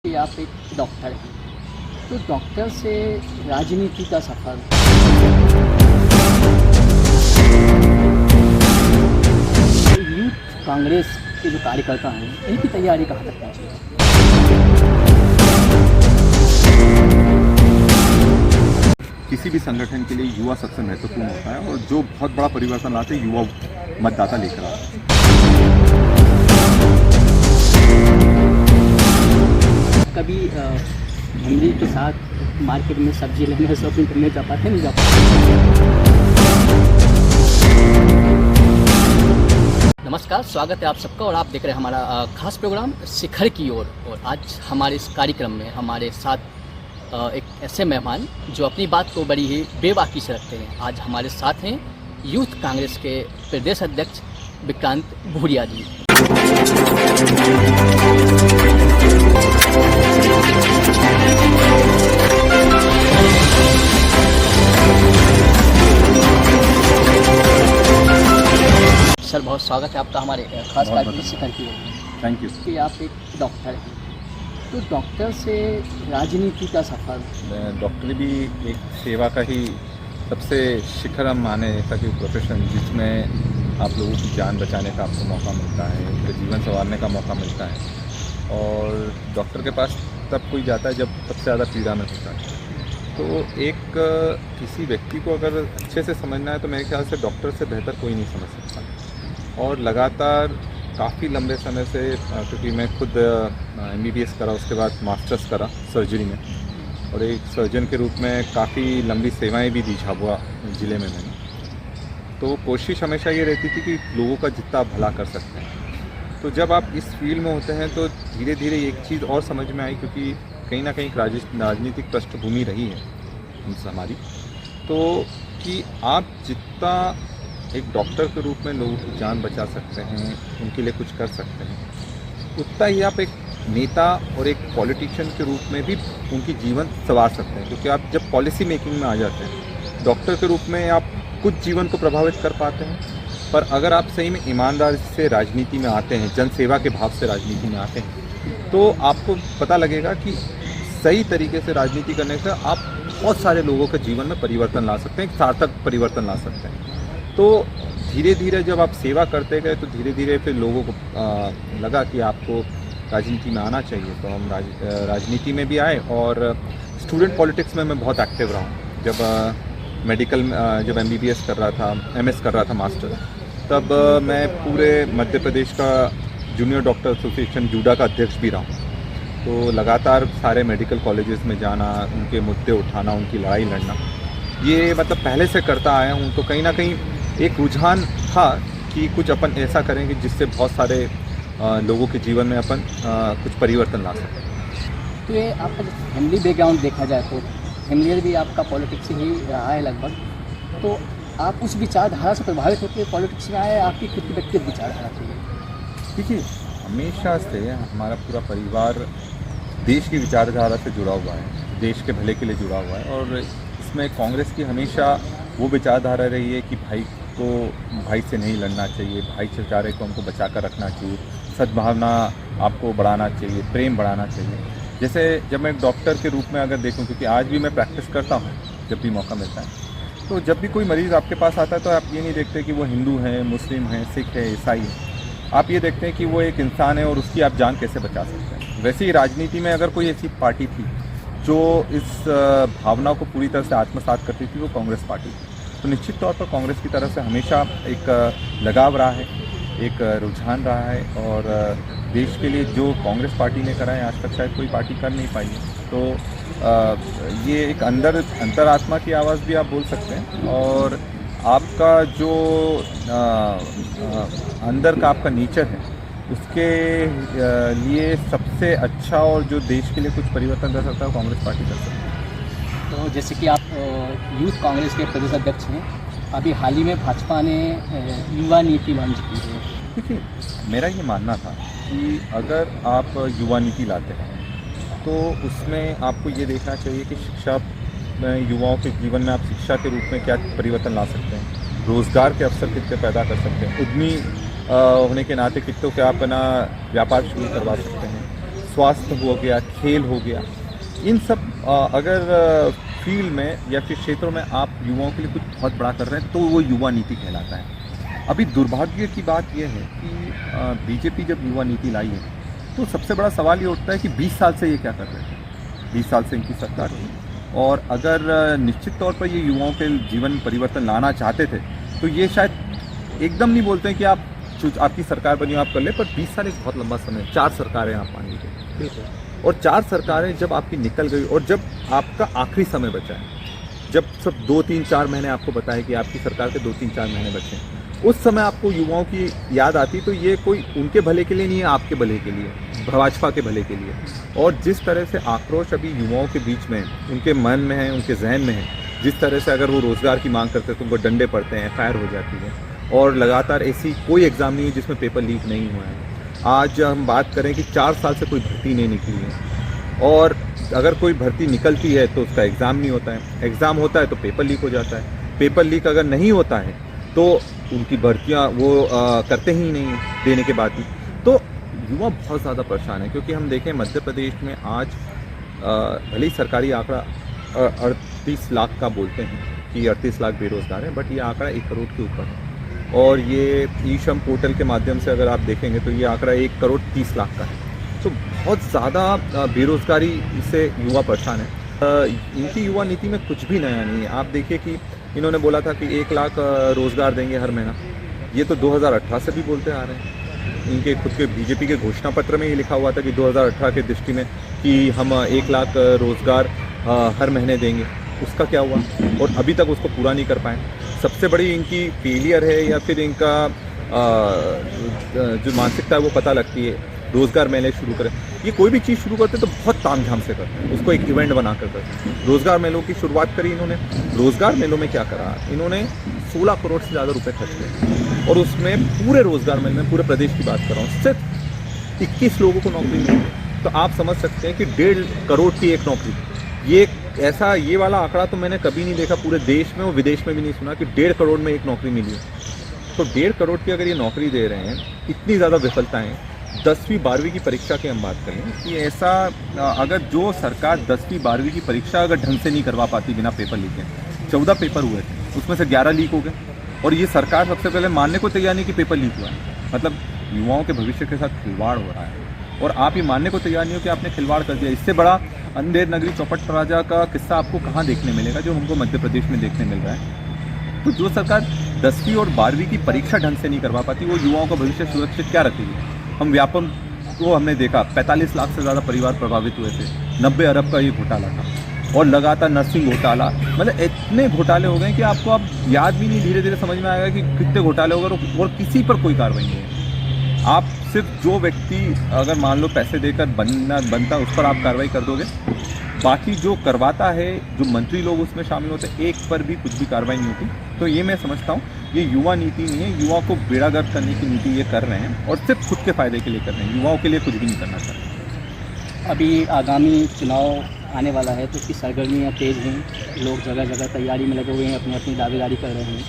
कि आप एक डॉक्टर हैं, तो डॉक्टर से राजनीति का सफ़र यूथ कांग्रेस के जो कार्यकर्ता हैं, इनकी तैयारी कहाँ तक पहुँची है? किसी भी संगठन के लिए युवा सबसे महत्वपूर्ण होता है और जो बहुत बड़ा परिवर्तन लाते हैं युवा मतदाता लेकर आते हैं। कभी फैमिली के साथ मार्केट में सब्जी लेने शॉपिंग करने जा पाते नहीं जा पाते? नमस्कार, स्वागत है आप सबका और आप देख रहे हैं हमारा खास प्रोग्राम शिखर की ओर। और आज हमारे इस कार्यक्रम में हमारे साथ एक ऐसे मेहमान जो अपनी बात को बड़ी ही बेबाकी से रखते हैं। आज हमारे साथ हैं यूथ कांग्रेस के प्रदेश अध्यक्ष विक्रांत भूरिया जी। सर, बहुत स्वागत है आपका हमारे खास कार्यक्रम शिखर की ओर। Thank you. कि आप एक डॉक्टर हैं, तो डॉक्टर से राजनीति का सफ़र। डॉक्टरी भी एक सेवा का ही सबसे शिखर हम माने ऐसा कि प्रोफेशन जिसमें आप लोगों की जान बचाने का आपको मौका मिलता है, उनके जीवन संवारने का मौका मिलता है। और डॉक्टर के पास तब कोई जाता है जब सबसे ज़्यादा पीड़ा में होता है। तो एक किसी व्यक्ति को अगर अच्छे से समझना है तो मेरे ख्याल से डॉक्टर से बेहतर कोई नहीं समझ सकता। और लगातार काफ़ी लंबे समय से, क्योंकि मैं खुद MBBS करा, उसके बाद मास्टर्स करा सर्जरी में, और एक सर्जन के रूप में काफ़ी लंबी सेवाएं भी दी झाबुआ ज़िले में मैंने। तो कोशिश हमेशा ये रहती थी कि लोगों का जितना भला कर सकते हैं। तो जब आप इस फील्ड में होते हैं तो धीरे धीरे एक चीज़ और समझ में आई, क्योंकि कहीं ना कहीं राजनीतिक पृष्ठभूमि रही है हमारी, तो कि आप जितना एक डॉक्टर के रूप में लोगों की जान बचा सकते हैं, उनके लिए कुछ कर सकते हैं, उतना ही आप एक नेता और एक पॉलिटिशियन के रूप में भी उनकी जीवन संवार सकते हैं। क्योंकि आप जब पॉलिसी मेकिंग में आ जाते हैं, डॉक्टर के रूप में आप कुछ जीवन को प्रभावित कर पाते हैं, पर अगर आप सही में ईमानदारी से राजनीति में आते हैं, जनसेवा के भाव से राजनीति में आते हैं, तो आपको पता लगेगा कि सही तरीके से राजनीति करने से आप बहुत सारे लोगों के जीवन में परिवर्तन ला सकते हैं, एक सार्थक परिवर्तन ला सकते हैं। तो धीरे धीरे जब आप सेवा करते गए तो धीरे धीरे फिर लोगों को लगा कि आपको राजनीति में आना चाहिए। तो हम राजनीति में भी आए, और स्टूडेंट पॉलिटिक्स में मैं बहुत एक्टिव रहा हूँ। जब मेडिकल जब MBBS कर रहा था, MS कर रहा था मास्टर, तब मैं पूरे मध्य प्रदेश का जूनियर डॉक्टर एसोसिएशन जूडा का अध्यक्ष भी रहा हूँ। तो लगातार सारे मेडिकल कॉलेजेस में जाना, उनके मुद्दे उठाना, उनकी लड़ाई लड़ना, ये मतलब पहले से करता आया हूँ। तो कहीं ना कहीं एक रुझान था कि कुछ अपन ऐसा करेंगे जिससे बहुत सारे लोगों के जीवन में अपन कुछ परिवर्तन ला सकें। तो ये आपका जो फैमिली बैकग्राउंड देखा जाए तो फैमिली भी आपका पॉलिटिक्स से ही रहा है लगभग, तो आप उस विचारधारा से प्रभावित होकर पॉलिटिक्स में आए, आपकी खुद की व्यक्तिगत विचारधारा थी? देखिए, हमेशा से हमारा पूरा परिवार देश की विचारधारा से जुड़ा हुआ है, देश के भले के लिए जुड़ा हुआ है। और इसमें कांग्रेस की हमेशा वो विचारधारा रही है कि भाई से नहीं लड़ना चाहिए, भाईचारे को हमको बचा कर रखना चाहिए, सद्भावना आपको बढ़ाना चाहिए, प्रेम बढ़ाना चाहिए। जैसे जब मैं एक डॉक्टर के रूप में अगर देखूं, क्योंकि आज भी मैं प्रैक्टिस करता हूं जब भी मौका मिलता है, तो जब भी कोई मरीज़ आपके पास आता है तो आप ये नहीं देखते कि वो हिंदू है, मुस्लिम है, सिख है, ईसाई है। आप ये देखते हैं कि वो एक इंसान है और उसकी आप जान कैसे बचा सकते हैं। वैसे ही राजनीति में अगर कोई ऐसी पार्टी थी जो इस भावना को पूरी तरह से आत्मसात करती थी, वो कांग्रेस पार्टी थी। तो निश्चित तौर पर कांग्रेस की तरफ से हमेशा एक लगाव रहा है, एक रुझान रहा है। और देश के लिए जो कांग्रेस पार्टी ने करा है आज तक शायद कोई पार्टी कर नहीं पाई है। तो ये एक अंतरात्मा की आवाज़ भी आप बोल सकते हैं। और आपका जो अंदर का आपका नेचर है, उसके लिए सबसे अच्छा और जो देश के लिए कुछ परिवर्तन कर सकता है, वो कांग्रेस पार्टी कर सकती है। तो जैसे कि आप यूथ कांग्रेस के प्रदेश अध्यक्ष हैं, अभी हाल ही में भाजपा ने युवा नीति लॉन्च की है। देखिए, मेरा ये मानना था कि अगर आप युवा नीति लाते हैं तो उसमें आपको ये देखना चाहिए कि शिक्षा में, युवाओं के जीवन में आप शिक्षा के रूप में क्या परिवर्तन ला सकते हैं, रोज़गार के अवसर कितने पैदा कर सकते हैं, उद्यमी होने के नाते कितनों के आप अपना व्यापार शुरू करवा सकते हैं, स्वास्थ्य हो गया, खेल हो गया, इन सब अगर फील्ड में या फिर क्षेत्रों में आप युवाओं के लिए कुछ बहुत बड़ा कर रहे हैं तो वो युवा नीति कहलाता है। अभी दुर्भाग्य की बात यह है कि बीजेपी जब युवा नीति लाई है तो सबसे बड़ा सवाल ये उठता है कि 20 साल से ये क्या कर रहे थे। 20 साल से इनकी सरकार थी और अगर निश्चित तौर पर ये युवाओं के जीवन में परिवर्तन लाना चाहते थे तो ये शायद एकदम नहीं बोलते हैं कि आपकी सरकार बनी आप कर ले, पर 20 साल एक बहुत लंबा समय है। 4 सरकारें आप मान लीजिए, बिल्कुल, और 4 सरकारें जब आपकी निकल गई और जब आपका आखिरी समय बचा है, जब सब 2-3-4 महीने आपको बताया कि आपकी सरकार के 2-3-4 महीने बचे हैं, उस समय आपको युवाओं की याद आती तो ये कोई उनके भले के लिए नहीं है, आपके भले के लिए, भाजपा के भले के लिए। और जिस तरह से आक्रोश अभी युवाओं के बीच में, उनके मन में है, उनके जहन में है, जिस तरह से अगर वो रोज़गार की मांग करते हैं तो उनको डंडे पड़ते हैं, FIR हो जाती है, और लगातार ऐसी कोई एग्ज़ाम नहीं है जिसमें पेपर लीक नहीं हुआ है। आज हम बात करें कि 4 साल से कोई भर्ती नहीं निकली है, और अगर कोई भर्ती निकलती है तो उसका एग्ज़ाम नहीं होता है, एग्ज़ाम होता है तो पेपर लीक हो जाता है, पेपर लीक अगर नहीं होता है तो उनकी भर्तियाँ वो करते ही नहीं देने के बाद भी। तो युवा बहुत ज़्यादा परेशान है, क्योंकि हम देखें मध्य प्रदेश में आज भले ही सरकारी आंकड़ा 38 लाख का बोलते हैं कि 38 लाख बेरोज़गार हैं, बट ये आंकड़ा 1 करोड़ के ऊपर है। और ये ई-श्रम पोर्टल के माध्यम से अगर आप देखेंगे तो ये आंकड़ा 1 करोड़ 30 लाख का है। तो बहुत ज़्यादा बेरोज़गारी से युवा परेशान है। इनकी युवा नीति में कुछ भी नया नहीं है। आप देखिए कि इन्होंने बोला था कि 1 लाख रोज़गार देंगे हर महीना, ये तो 2018 से भी बोलते आ रहे हैं। इनके खुद के बीजेपी के घोषणा पत्र में ये लिखा हुआ था कि 2018 के दृष्टि में कि हम 1 लाख रोज़गार हर महीने देंगे। उसका क्या हुआ? और अभी तक उसको पूरा नहीं कर पाए। सबसे बड़ी इनकी फेलियर है या फिर इनका जो मानसिकता है वो पता लगती है। रोज़गार मेले शुरू करें, ये कोई भी चीज़ शुरू करते हैं तो बहुत तामझाम से करते हैं, उसको एक इवेंट बना कर करते हैं। रोज़गार मेलों की शुरुआत करी इन्होंने। रोज़गार मेलों में क्या करा, इन्होंने 16 करोड़ से ज़्यादा रुपए खर्च किए, और उसमें पूरे रोज़गार मेले में, पूरे प्रदेश की बात कर रहा हूँ, सिर्फ 21 लोगों को नौकरी मिली। तो आप समझ सकते हैं कि 1.5 करोड़ की एक नौकरी, ये वाला आंकड़ा तो मैंने कभी नहीं देखा पूरे देश में और विदेश में भी नहीं सुना कि 1.5 करोड़ में एक नौकरी मिली है। तो 1.5 करोड़ की अगर ये नौकरी दे रहे हैं, इतनी ज़्यादा विफलताएँ। 10वीं 12वीं की परीक्षा की हम बात करें कि ऐसा अगर जो सरकार 10वीं 12वीं की परीक्षा अगर ढंग से नहीं करवा पाती बिना पेपर लीक है, 14 पेपर हुए थे, उसमें से 11 लीक हो गए, और ये सरकार सबसे पहले मानने को तैयार नहीं कि पेपर लीक हुआ है। मतलब युवाओं के भविष्य के साथ खिलवाड़ हो रहा है, और आप ये मानने को तैयार नहीं हो कि आपने खिलवाड़ कर दिया। इससे बड़ा अंधेर नगरी चौपट राजा का किस्सा आपको कहाँ देखने मिलेगा, जो हमको मध्य प्रदेश में देखने मिल रहा है। तो जो सरकार 10वीं और 12वीं की परीक्षा ढंग से नहीं करवा पाती, वो युवाओं का भविष्य सुरक्षित क्या रखेगी? हम व्यापम को हमने देखा, 45 लाख से ज़्यादा परिवार प्रभावित हुए थे, 90 अरब का ये घोटाला था, और लगातार नर्सिंग घोटाला, मतलब इतने घोटाले हो गए कि आपको अब याद भी नहीं, धीरे धीरे समझ में आएगा कि कितने घोटाले हो गए, और किसी पर कोई कार्रवाई नहीं है। आप सिर्फ जो व्यक्ति अगर मान लो पैसे देकर बनता उस पर आप कार्रवाई कर दोगे, बाकी जो करवाता है, जो मंत्री लोग उसमें शामिल होते हैं, एक पर भी कुछ भी कार्रवाई नहीं होती। तो ये मैं समझता हूँ ये युवा नीति नहीं है, युवा को बेड़ागर्द करने की नीति ये कर रहे हैं, और सिर्फ खुद के फायदे के लिए कर रहे हैं, युवाओं के लिए कुछ भी नहीं करना चाह रहे। अभी आगामी चुनाव आने वाला है तो उसकी सरगर्मियाँ तेज़ हैं, लोग जगह जगह तैयारी में लगे हुए हैं, अपनी अपनी दावेदारी कर रहे हैं।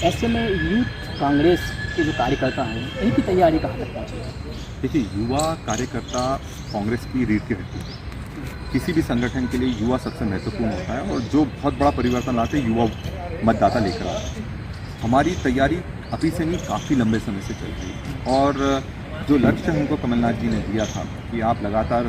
ऐसे में यूथ कांग्रेस के जो कार्यकर्ता हैं, इनकी तैयारी कहाँ तक पहुँची है? देखिए, युवा कार्यकर्ता कांग्रेस की रीढ़ की हड्डी है। किसी भी संगठन के लिए युवा सबसे महत्वपूर्ण होता है, और जो बहुत बड़ा परिवर्तन लाते हैं युवा मतदाता लेकर आते हैं। हमारी तैयारी अभी से नहीं, काफ़ी लंबे समय से चल रही है, और जो लक्ष्य हमको कमलनाथ जी ने दिया था कि आप लगातार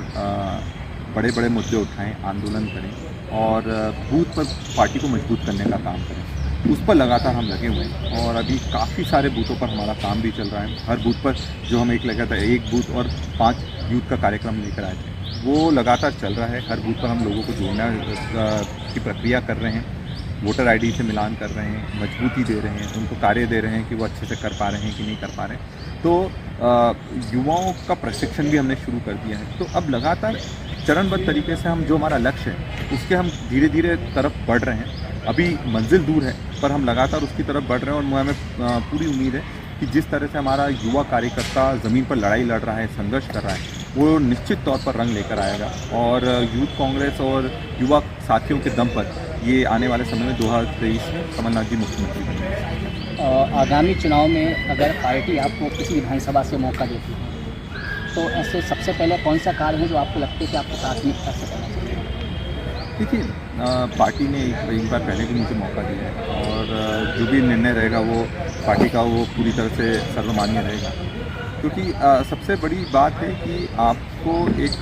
बड़े बड़े मुद्दे उठाएं, आंदोलन करें, और बूथ पर पार्टी को मजबूत करने का काम करें, उस पर लगातार हम लगे हुए हैं। और अभी काफ़ी सारे बूथों पर हमारा काम भी चल रहा है। हर बूथ पर जो हम एक बूथ और 5 यूथ का कार्यक्रम लेकर आए थे, वो लगातार चल रहा है। हर बूथ पर हम लोगों को जोड़ने की प्रक्रिया कर रहे हैं, वोटर आईडी से मिलान कर रहे हैं, मजबूती दे रहे हैं, उनको कार्य दे रहे हैं कि वो अच्छे से कर पा रहे हैं कि नहीं कर पा रहे हैं। तो युवाओं का प्रशिक्षण भी हमने शुरू कर दिया है। तो अब लगातार चरणबद्ध तरीके से हम जो हमारा लक्ष्य है उसके हम धीरे धीरे तरफ बढ़ रहे हैं। अभी मंजिल दूर है, पर हम लगातार उसकी तरफ बढ़ रहे हैं, और हमें पूरी उम्मीद है कि जिस तरह से हमारा युवा कार्यकर्ता ज़मीन पर लड़ाई लड़ रहा है, संघर्ष कर रहा है, वो निश्चित तौर पर रंग लेकर आएगा, और यूथ कांग्रेस और युवा साथियों के दम पर ये आने वाले समय में 2023 में कमलनाथ जी मुख्यमंत्री बनेंगे। आगामी चुनाव में अगर पार्टी आपको किसी विधानसभा से मौका देती है तो ऐसे सबसे पहले कौन सा कार्य है जो आपको लगता है कि आपको प्राथमिकता से करना चाहिए? देखिए, पार्टी ने एक बार पहले भी मुझे मौका दिया है और जो भी निर्णय रहेगा वो पार्टी का वो पूरी तरह से सर्वमान्य रहेगा, क्योंकि सबसे बड़ी बात है कि आपको एक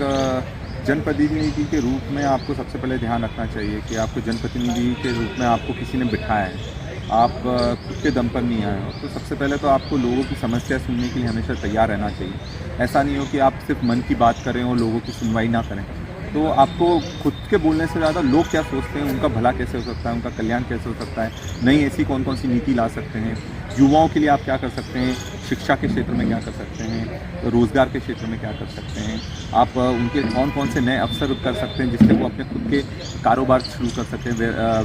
जनप्रतिनिधि के रूप में आपको सबसे पहले ध्यान रखना चाहिए कि आपको जनप्रतिनिधि के रूप में आपको किसी ने बिठाया है, आप खुद के दम पर नहीं आए हो। तो सबसे पहले तो आपको लोगों की समस्या सुनने के लिए हमेशा तैयार रहना चाहिए। ऐसा नहीं हो कि आप सिर्फ मन की बात करें और लोगों की सुनवाई ना करें। तो आपको खुद के बोलने से ज़्यादा लोग क्या सोचते हैं, उनका भला कैसे हो सकता है, उनका कल्याण कैसे हो सकता है, नई ऐसी कौन कौन सी नीति ला सकते हैं, युवाओं के लिए आप क्या कर सकते हैं, शिक्षा के क्षेत्र में क्या कर सकते हैं, रोज़गार के क्षेत्र में क्या कर सकते हैं, आप उनके कौन कौन से नए अवसर कर सकते हैं जिससे वो अपने खुद के कारोबार शुरू कर सकते हैं,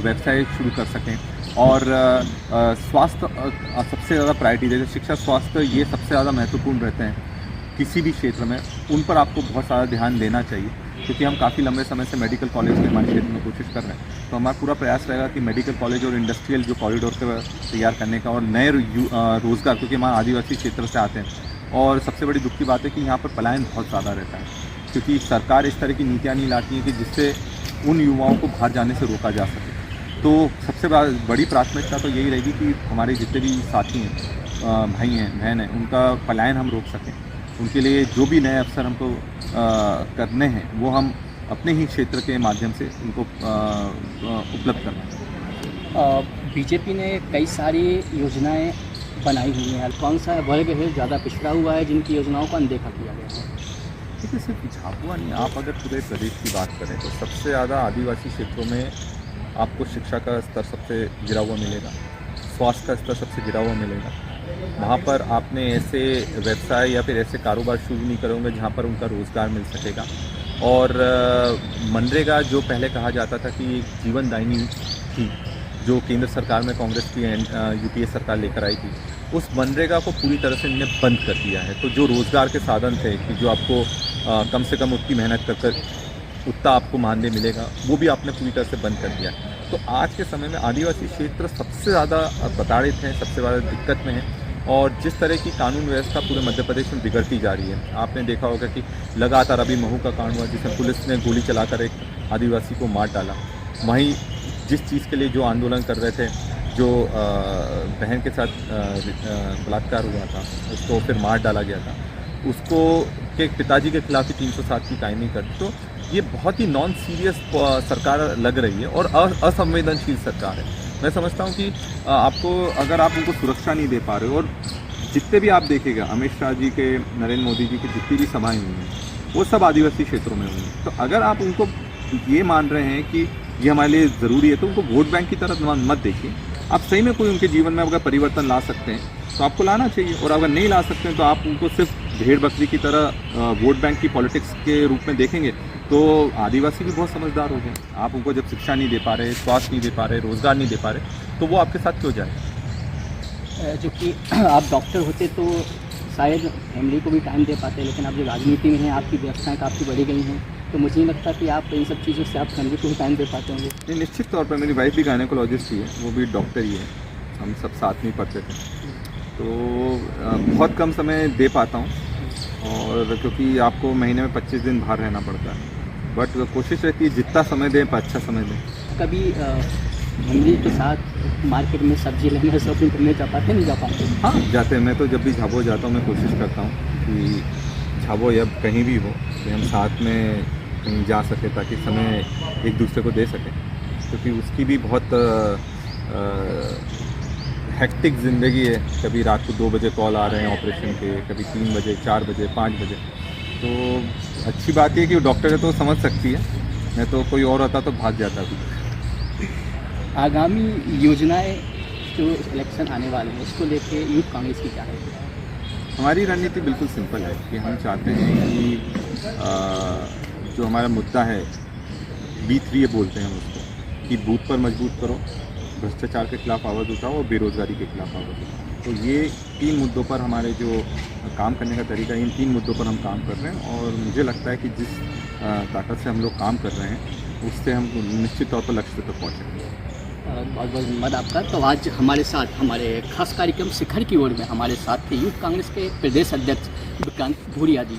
व्यवसाय शुरू कर सकें। और स्वास्थ्य सबसे ज़्यादा प्रायोरिटी देते हैं, शिक्षा स्वास्थ्य ये सबसे ज़्यादा महत्वपूर्ण रहते हैं किसी भी क्षेत्र में, उन पर आपको बहुत सारा ध्यान देना चाहिए, क्योंकि हम काफ़ी लंबे समय से मेडिकल कॉलेज की हमारे क्षेत्र में कोशिश कर रहे हैं। तो हमारा पूरा प्रयास रहेगा कि मेडिकल कॉलेज और इंडस्ट्रियल जो कॉरिडोर के तैयार करने का और नए रोज़गार, क्योंकि हमारे आदिवासी क्षेत्र से आते हैं और सबसे बड़ी दुख की बात है कि यहाँ पर पलायन बहुत ज़्यादा रहता है, क्योंकि सरकार इस तरह की नीतियाँ नहीं लाती हैं कि जिससे उन युवाओं को बाहर जाने से रोका जा सके। तो सबसे बड़ी प्राथमिकता तो यही रहेगी कि हमारे जितने भी साथी हैं, भाई हैं, बहन हैं, उनका पलायन हम रोक सकें। उनके लिए जो भी नए अवसर हमको करने हैं वो हम अपने ही क्षेत्र के माध्यम से उनको उपलब्ध करना है। बीजेपी ने कई सारी योजनाएं बनाई हुई हैं, कौन सा वर्ग है ज़्यादा पिछड़ा हुआ है जिनकी योजनाओं को अनदेखा किया गया है? देखिए, सिर्फ झाबुआ नहीं, आप अगर पूरे प्रदेश की बात करें तो सबसे ज़्यादा आदिवासी क्षेत्रों में आपको शिक्षा का स्तर सबसे गिरा हुआ मिलेगा, स्वास्थ्य का स्तर सबसे गिरा हुआ मिलेगा। वहाँ पर आपने ऐसे व्यवसाय या फिर ऐसे कारोबार शुरू नहीं करोगे जहाँ पर उनका रोज़गार मिल सकेगा। और मनरेगा जो पहले कहा जाता था कि एक जीवनदायिनी थी, जो केंद्र सरकार में कांग्रेस की यूपीए सरकार लेकर आई थी, उस मनरेगा को पूरी तरह से इन्होंने बंद कर दिया है। तो जो रोज़गार के साधन थे कि जो आपको कम से कम उतनी मेहनत कर उतना आपको मानदेय मिलेगा, वो भी आपने पूरी तरह से बंद कर दिया। तो आज के समय में आदिवासी क्षेत्र सबसे ज़्यादा प्रताड़ित हैं, सबसे ज़्यादा दिक्कत में हैं। और जिस तरह की कानून व्यवस्था पूरे मध्य प्रदेश में बिगड़ती जा रही है, आपने देखा होगा कि लगातार अभी महू का कांड हुआ जिसमें पुलिस ने गोली चलाकर एक आदिवासी को मार डाला। वहीं जिस चीज़ के लिए जो आंदोलन कर रहे थे, जो बहन के साथ बलात्कार हुआ था, उसको फिर मार डाला गया था, उसको के पिताजी के खिलाफ ही 307 की कायमी कर दी। तो ये बहुत ही नॉन सीरियस सरकार लग रही है और असंवेदनशील सरकार है। मैं समझता हूँ कि आपको अगर आप उनको सुरक्षा नहीं दे पा रहे हो, और जितने भी आप देखेगा अमित शाह जी के, नरेंद्र मोदी जी की जितनी भी सभाएं हुई हैं वो सब आदिवासी क्षेत्रों में हुई हैं। तो अगर आप उनको ये मान रहे हैं कि ये हमारे लिए ज़रूरी है, तो उनको वोट बैंक की तरह मत देखिए। आप सही में कोई उनके जीवन में अगर परिवर्तन ला सकते हैं तो आपको लाना चाहिए, और अगर नहीं ला सकते हैं तो आप उनको सिर्फ भेड़ बकरी की तरह वोट बैंक की पॉलिटिक्स के रूप में देखेंगे तो आदिवासी भी बहुत समझदार हो गए। आप उनको जब शिक्षा नहीं दे पा रहे, स्वास्थ्य नहीं दे पा रहे, रोज़गार नहीं दे पा रहे, तो वो आपके साथ क्यों जाए? जो कि आप डॉक्टर होते तो शायद फैमिली को भी टाइम दे पाते, लेकिन आप जो राजनीति में हैं, आपकी व्यवस्थाएं काफ़ी बढ़ी गई हैं, तो मुझे नहीं लगता कि आप इन सब चीज़ों से आप फैमिली को भी टाइम दे पाते होंगे। नहीं, निश्चित तौर पर मेरी वाइफ भी गायनेकोलॉजिस्ट ही है, वो भी डॉक्टर ही है, हम सब साथ में पढ़ते थे, तो बहुत कम समय दे पाता हूँ। और क्योंकि आपको महीने में 25 दिन बाहर रहना पड़ता है, बट कोशिश रहती है जितना समय दें अच्छा समय दें। कभी फैमिली के साथ मार्केट में सब्जी लेने शॉपिंग करने जा पाते नहीं जा पाते? हाँ, जाते हैं। मैं तो जब भी झाबुआ जाता हूँ मैं कोशिश करता हूँ कि झाबुआ या कहीं भी हो कि हम साथ में कहीं जा सके, ताकि समय एक दूसरे को दे सकें, क्योंकि उसकी भी बहुत हेक्टिक ज़िंदगी है। कभी रात को 2 बजे कॉल आ रहे हैं ऑपरेशन के, कभी 3 बजे, 4 बजे, 5 बजे। तो अच्छी बात है कि वो डॉक्टर है तो समझ सकती है, मैं तो कोई और होता तो भाग जाता भी। आगामी योजनाएं जो इलेक्शन आने वाले हैं उसको लेके यूथ कांग्रेस की क्या है? हमारी रणनीति बिल्कुल सिंपल है कि हम चाहते हैं कि जो हमारा मुद्दा है B3 बोलते हैं हम उसको, कि बूथ पर मजबूत करो, भ्रष्टाचार के खिलाफ आवाज़ उठाओ और बेरोज़गारी के खिलाफ आवाज़ उठाओ। तो ये 3 मुद्दों पर हमारे जो काम करने का तरीका, इन 3 मुद्दों पर हम काम कर रहे हैं। और मुझे लगता है कि जिस ताकत से हम लोग काम कर रहे हैं उससे हम निश्चित तौर पर लक्ष्य तक पहुँचेंगे। बहुत बहुत धन्यवाद आपका। तो आज हमारे साथ हमारे खास कार्यक्रम शिखर की ओर में हमारे साथ थे यूथ कांग्रेस के प्रदेश अध्यक्ष विक्रांत भूरिया जी।